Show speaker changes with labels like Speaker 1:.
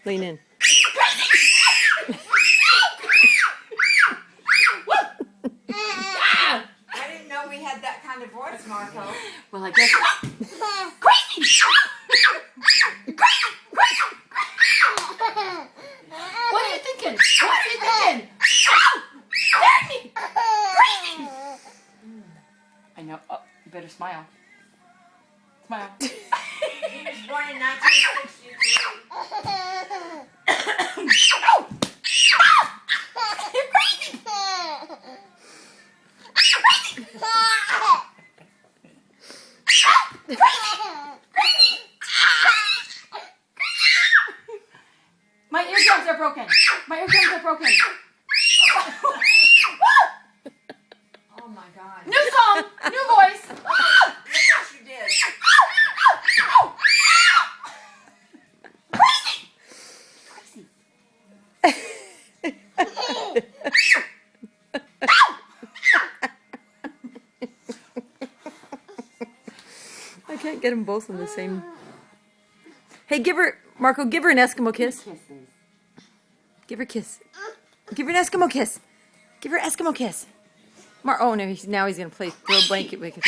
Speaker 1: Lean in.
Speaker 2: I didn't know we had that kind of voice, Marco.
Speaker 1: Well, I guess.
Speaker 3: Crazy!
Speaker 1: What are you thinking? What are you thinking? Ow! Scared me! Crazy! I know. Oh, you better smile. Smile.
Speaker 2: He was born in 1963.
Speaker 1: Ow! You're crazy! My eardrums are broken. My eardrums are broken.
Speaker 2: Oh my God.
Speaker 1: New song, new voice.
Speaker 2: Look what you did.
Speaker 1: Crazy. I can't get them both in the same. Hey, give her, Marco, give her an Eskimo kiss.
Speaker 3: Kisses.
Speaker 1: Give her a kiss. Give her an Eskimo kiss. Give her an Eskimo kiss. Oh no, now he's gonna play throw a blanket with her.